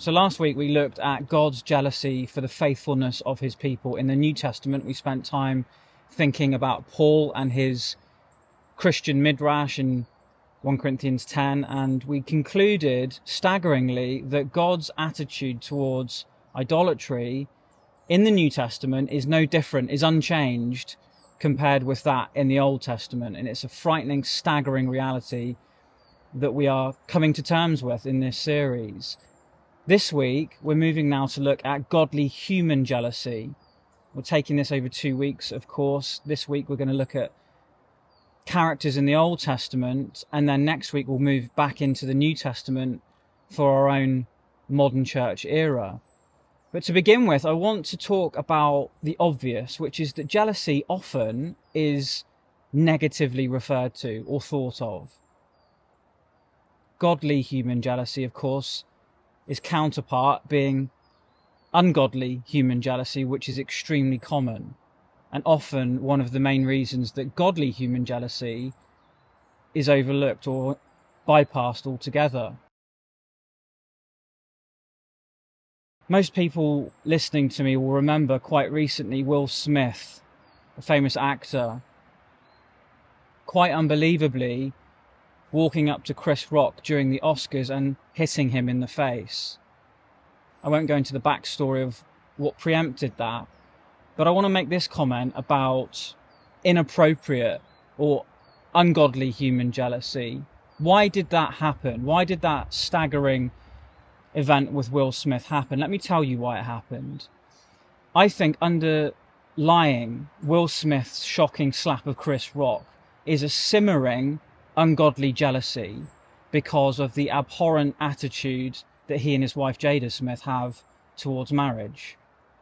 So last week we looked at God's jealousy for the faithfulness of his people. In the New Testament, we spent time thinking about Paul and his Christian midrash in 1 Corinthians 10, and we concluded staggeringly that God's attitude towards idolatry in the New Testament is no different, is unchanged compared with that in the Old Testament. And it's a frightening, staggering reality that we are coming to terms with in this series. This week, we're moving now to look at godly human jealousy. We're taking this over 2 weeks, of course. This week, we're going to look at characters in the Old Testament, and then next week, we'll move back into the New Testament for our own modern church era. But to begin with, I want to talk about the obvious, which is that jealousy often is negatively referred to or thought of. Godly human jealousy, of course, is counterpart being ungodly human jealousy, which is extremely common, and often one of the main reasons that godly human jealousy is overlooked or bypassed altogether. Most people listening to me will remember quite recently Will Smith, a famous actor, quite unbelievably walking up to Chris Rock during the Oscars and hitting him in the face. I won't go into the backstory of what preempted that, but I want to make this comment about inappropriate or ungodly human jealousy. Why did that happen? Why did that staggering event with Will Smith happen? Let me tell you why it happened. I think underlying Will Smith's shocking slap of Chris Rock is a simmering ungodly jealousy because of the abhorrent attitude that he and his wife Jada Smith have towards marriage.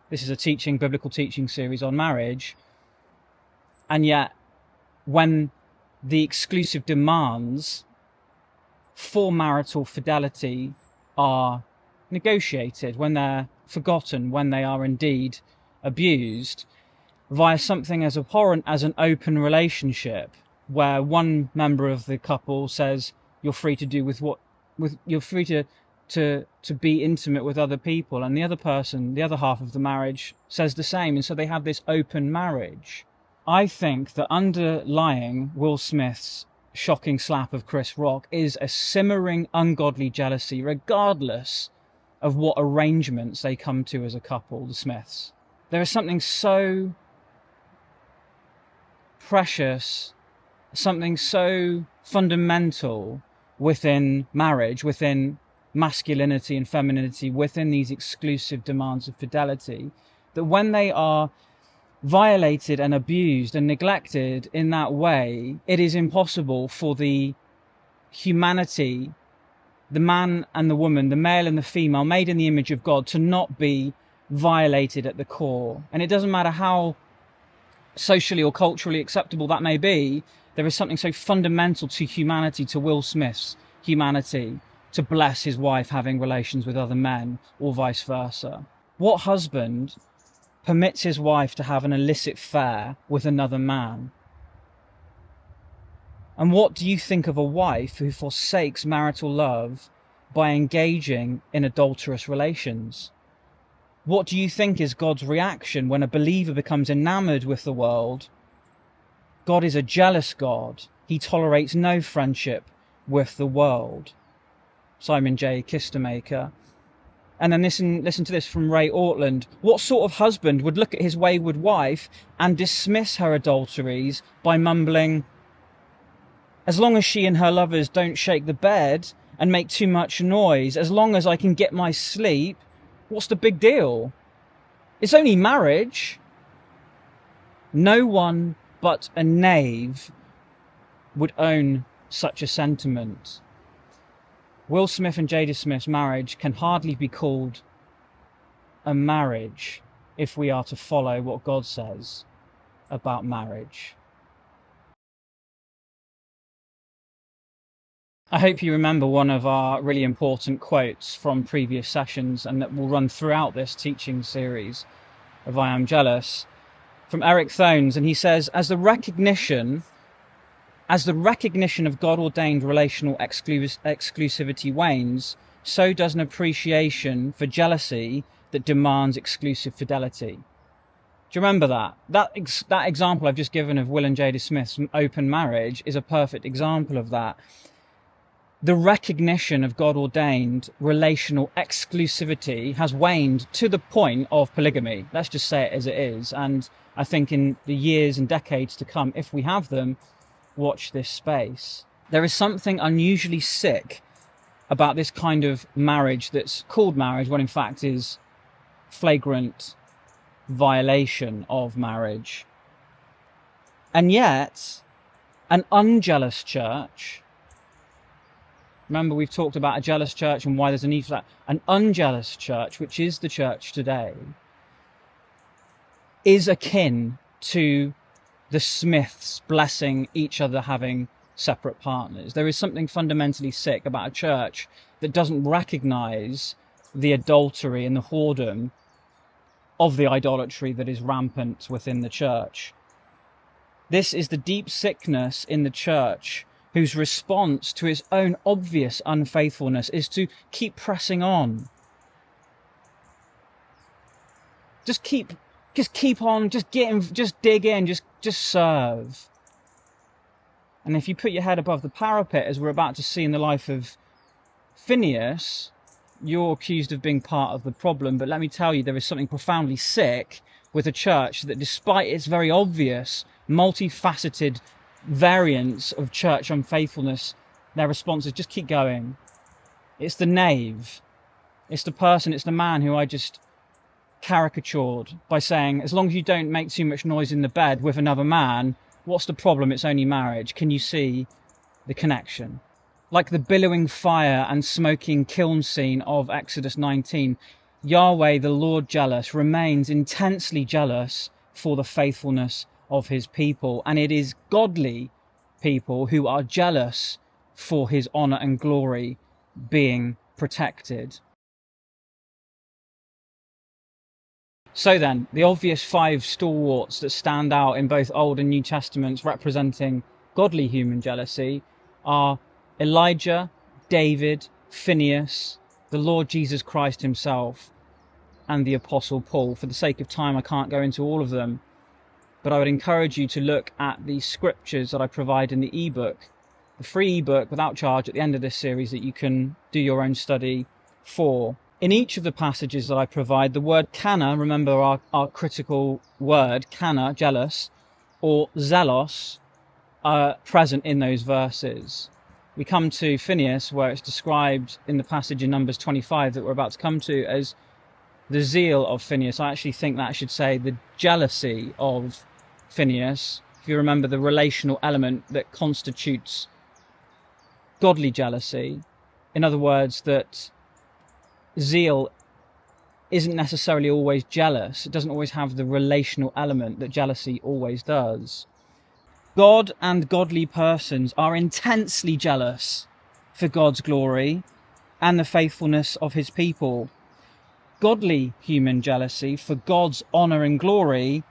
This is a biblical teaching series on marriage, and yet when the exclusive demands for marital fidelity are negotiated, when they're forgotten, when they are indeed abused via something as abhorrent as an open relationship, where one member of the couple says you're free to do you're free to be intimate with other people, and the other person, the other half of the marriage, says the same, and so they have this open marriage. I think that underlying Will Smith's shocking slap of Chris Rock is a simmering ungodly jealousy, regardless of what arrangements they come to as a couple, the Smiths. There is something so precious, something so fundamental within marriage, within masculinity and femininity, within these exclusive demands of fidelity, that when they are violated and abused and neglected in that way, it is impossible for the humanity, the man and the woman, the male and the female, made in the image of God, to not be violated at the core. And it doesn't matter how socially or culturally acceptable that may be, there is something so fundamental to humanity, to Will Smith's humanity, to bless his wife having relations with other men, or vice versa. What husband permits his wife to have an illicit affair with another man? And what do you think of a wife who forsakes marital love by engaging in adulterous relations? What do you think is God's reaction when a believer becomes enamored with the world? God is a jealous God. He tolerates no friendship with the world. Simon J. Kistemaker. And then listen to this from Ray Ortland. What sort of husband would look at his wayward wife and dismiss her adulteries by mumbling, "As long as she and her lovers don't shake the bed and make too much noise, as long as I can get my sleep, what's the big deal? It's only marriage." No one but a knave would own such a sentiment. Will Smith and Jada Smith's marriage can hardly be called a marriage if we are to follow what God says about marriage. I hope you remember one of our really important quotes from previous sessions, and that will run throughout this teaching series of I Am Jealous, from Eric Thones, and he says, as the recognition of God-ordained relational exclusivity wanes, so does an appreciation for jealousy that demands exclusive fidelity. Do you remember that? That example I've just given of Will and Jada Smith's open marriage is a perfect example of that. The recognition of God-ordained relational exclusivity has waned to the point of polygamy. Let's just say it as it is. And I think in the years and decades to come, if we have them, watch this space. There is something unusually sick about this kind of marriage that's called marriage, when in fact is flagrant violation of marriage. And yet, an unjealous church, remember we've talked about a jealous church and why there's a need for that, an unjealous church, which is the church today, is akin to the Smiths blessing each other having separate partners. There is something fundamentally sick about a church that doesn't recognize the adultery and the whoredom of the idolatry that is rampant within the church. This is the deep sickness in the church, whose response to its own obvious unfaithfulness is to keep pressing on. Just keep on, just dig in, just serve. And if you put your head above the parapet, as we're about to see in the life of Phinehas, you're accused of being part of the problem. But let me tell you, there is something profoundly sick with a church that, despite its very obvious, multifaceted variants of church unfaithfulness, their response is just keep going. It's the knave. It's the person, it's the man who I just caricatured by saying, as long as you don't make too much noise in the bed with another man, what's the problem? It's only marriage. Can you see the connection? Like the billowing fire and smoking kiln scene of Exodus 19, Yahweh, the Lord jealous, remains intensely jealous for the faithfulness of his people. And it is godly people who are jealous for his honor and glory being protected. So then, the obvious 5 stalwarts that stand out in both Old and New Testaments representing godly human jealousy are Elijah, David, Phinehas, the Lord Jesus Christ himself, and the Apostle Paul. For the sake of time, I can't go into all of them, but I would encourage you to look at the scriptures that I provide in the ebook, the free ebook without charge at the end of this series that you can do your own study for. In each of the passages that I provide, the word kana, remember our critical word, kana, jealous, or zelos, are present in those verses. We come to Phinehas, where it's described in the passage in Numbers 25 that we're about to come to as the zeal of Phinehas. I actually think that should say the jealousy of Phinehas. If you remember the relational element that constitutes godly jealousy, in other words, that zeal isn't necessarily always jealous. It doesn't always have the relational element that jealousy always does. God and godly persons are intensely jealous for God's glory and the faithfulness of his people. Godly human jealousy for God's honor and glory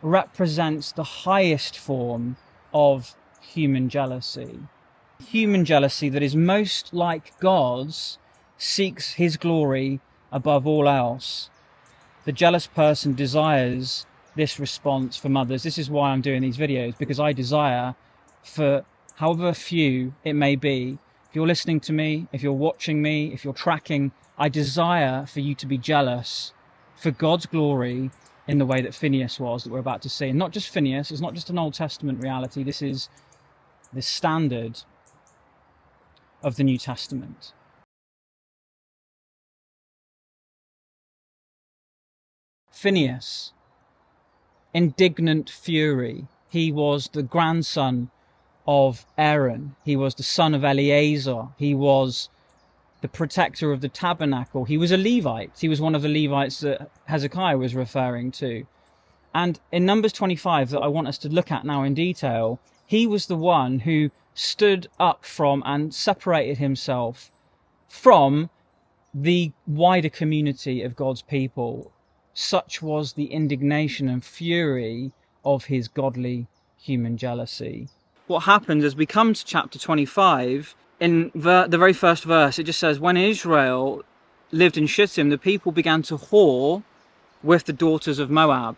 represents the highest form of human jealousy. Human jealousy that is most like God's seeks his glory above all else. The jealous person desires this response from others. This is why I'm doing these videos, because I desire, for however few it may be, if you're listening to me, if you're watching me, if you're tracking, I desire for you to be jealous for God's glory in the way that Phinehas was, that we're about to see. And not just Phinehas, it's not just an Old Testament reality, this is the standard of the New Testament. Phinehas, indignant fury. He was the grandson of Aaron. He was the son of Eleazar. He was the protector of the tabernacle. He was a Levite. He was one of the Levites that Hezekiah was referring to. And in Numbers 25, that I want us to look at now in detail, he was the one who stood up from and separated himself from the wider community of God's people. Such was the indignation and fury of his godly human jealousy. What happens as we come to chapter 25 in the very first verse, it just says, when Israel lived in Shittim, the people began to whore with the daughters of Moab.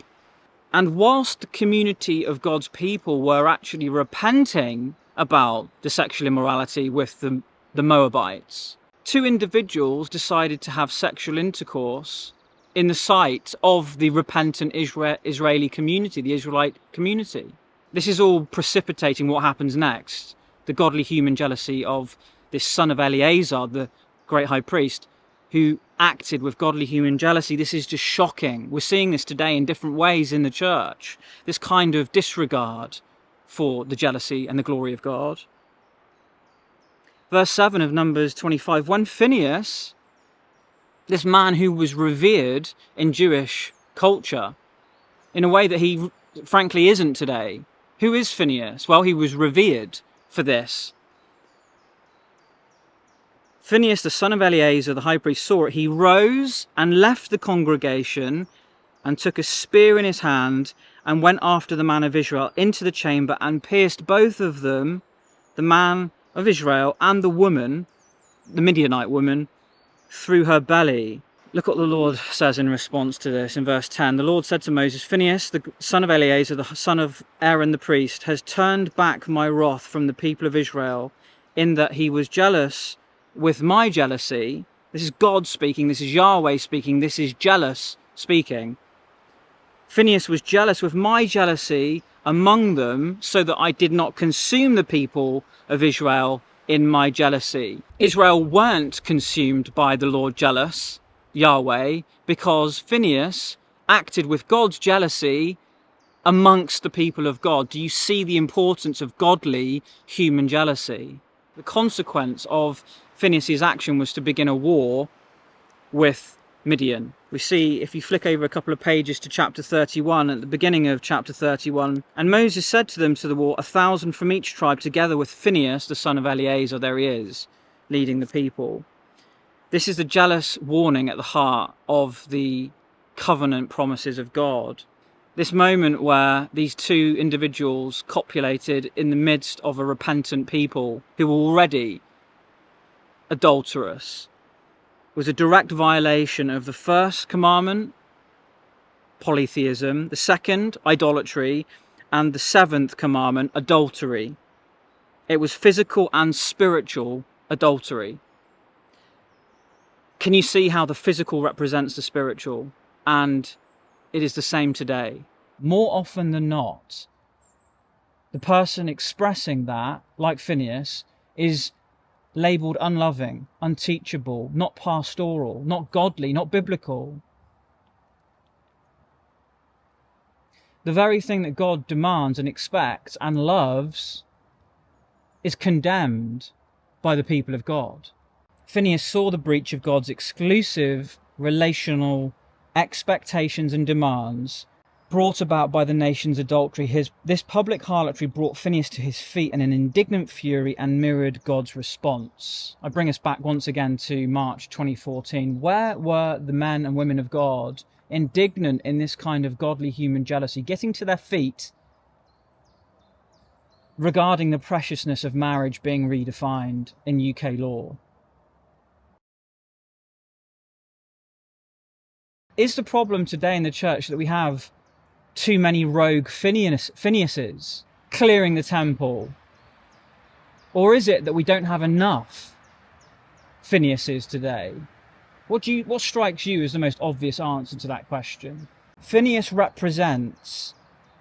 And whilst the community of God's people were actually repenting about the sexual immorality with the Moabites, two individuals decided to have sexual intercourse in the sight of the repentant Israeli community, the Israelite community. This is all precipitating what happens next. The godly human jealousy of this son of Eleazar, the great high priest, who acted with godly human jealousy. This is just shocking. We're seeing this today in different ways in the church. This kind of disregard for the jealousy and the glory of God. Verse 7 of Numbers 25, when Phinehas, this man who was revered in Jewish culture in a way that he frankly isn't today. Who is Phinehas? Well, he was revered for this. Phinehas, the son of Eleazar, the high priest, saw it. He rose and left the congregation and took a spear in his hand and went after the man of Israel into the chamber and pierced both of them, the man of Israel and the woman, the Midianite woman, through her belly. Look what the Lord says in response to this in verse 10. The Lord said to Moses, Phinehas, the son of Eleazar, the son of Aaron the priest, has turned back my wrath from the people of Israel in that he was jealous with my jealousy. This is God speaking, this is Yahweh speaking, this is jealous speaking. Phinehas was jealous with my jealousy among them so that I did not consume the people of Israel in my jealousy. Israel weren't consumed by the Lord jealous, Yahweh, because Phinehas acted with God's jealousy amongst the people of God. Do you see the importance of godly human jealousy? The consequence of Phinehas' action was to begin a war with Midian. We see, if you flick over a couple of pages to chapter 31, at the beginning of chapter 31, and Moses said to them to the war, 1,000 from each tribe, together with Phinehas, the son of Eleazar, there he is, leading the people. This is the jealous warning at the heart of the covenant promises of God. This moment where these two individuals copulated in the midst of a repentant people who were already adulterous was a direct violation of the first commandment, polytheism, the second, idolatry, and the seventh commandment, adultery. It was physical and spiritual adultery. Can you see how the physical represents the spiritual? And it is the same today. More often than not, the person expressing that, like Phinehas, is labelled unloving, unteachable, not pastoral, not godly, not biblical. The very thing that God demands and expects and loves is condemned by the people of God. Phinehas saw the breach of God's exclusive relational expectations and demands brought about by the nation's adultery. This public harlotry brought Phinehas to his feet in an indignant fury and mirrored God's response. I bring us back once again to March 2014. Where were the men and women of God indignant in this kind of godly human jealousy, getting to their feet regarding the preciousness of marriage being redefined in UK law? Is the problem today in the church that we have too many rogue Phinehas's clearing the temple? Or is it that we don't have enough Phinehas's today? What strikes you as the most obvious answer to that question? Phinehas represents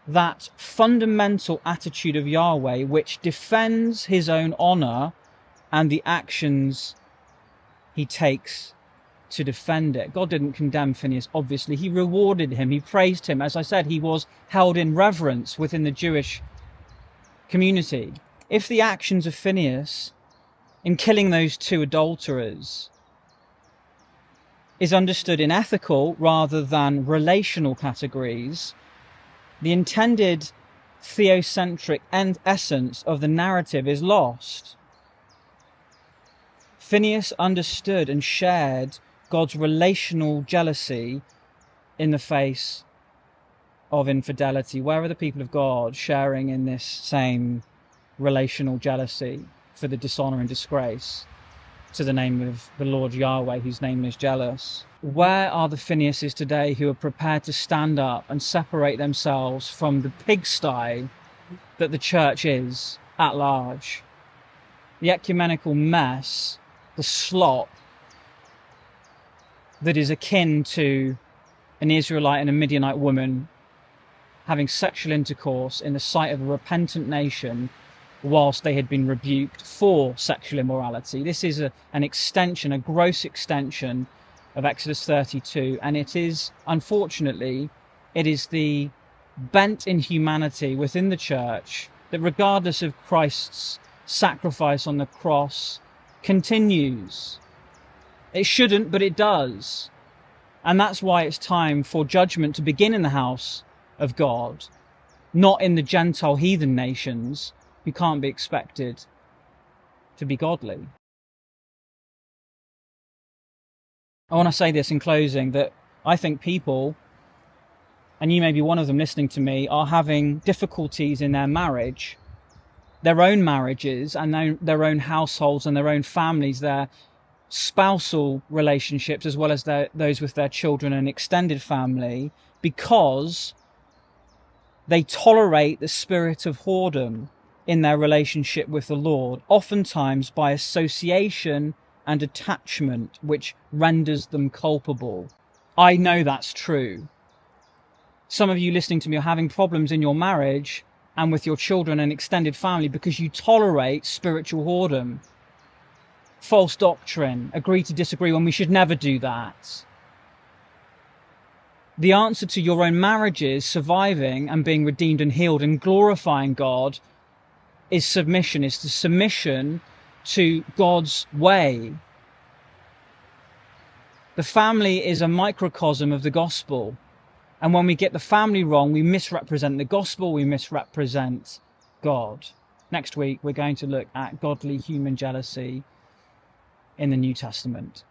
that fundamental attitude of Yahweh which defends his own honour and the actions he takes to defend it. God didn't condemn Phinehas, obviously. He rewarded him. He praised him. As I said, he was held in reverence within the Jewish community. If the actions of Phinehas in killing those two adulterers is understood in ethical rather than relational categories, the intended theocentric essence of the narrative is lost. Phinehas understood and shared God's relational jealousy in the face of infidelity. Where are the people of God sharing in this same relational jealousy? for the dishonour and disgrace to the name of the Lord Yahweh, whose name is jealous. Where are the Phinehases today who are prepared to stand up and separate themselves from the pigsty that the church is at large? The ecumenical mess, the slop that is akin to an Israelite and a Midianite woman having sexual intercourse in the sight of a repentant nation whilst they had been rebuked for sexual immorality. This is an extension, a gross extension of Exodus 32, and it is, unfortunately, it is the bent in humanity within the church that, regardless of Christ's sacrifice on the cross, continues. It shouldn't, but it does. And that's why it's time for judgment to begin in the house of God, not in the Gentile heathen nations who can't be expected to be godly. I want to say this in closing, that I think people, and you may be one of them listening to me, are having difficulties in their marriage, their own marriages and their own households and their own families, their spousal relationships, as well as those with their children and extended family, because they tolerate the spirit of whoredom in their relationship with the Lord, oftentimes by association and attachment, which renders them culpable. I know that's true. Some of you listening to me are having problems in your marriage and with your children and extended family because you tolerate spiritual whoredom, false doctrine, agree to disagree when we should never do that. The answer to your own marriages surviving and being redeemed and healed and glorifying God is submission, is the submission to God's way. The family is a microcosm of the gospel. And when we get the family wrong, we misrepresent the gospel, we misrepresent God. Next week, we're going to look at godly human jealousy in the New Testament.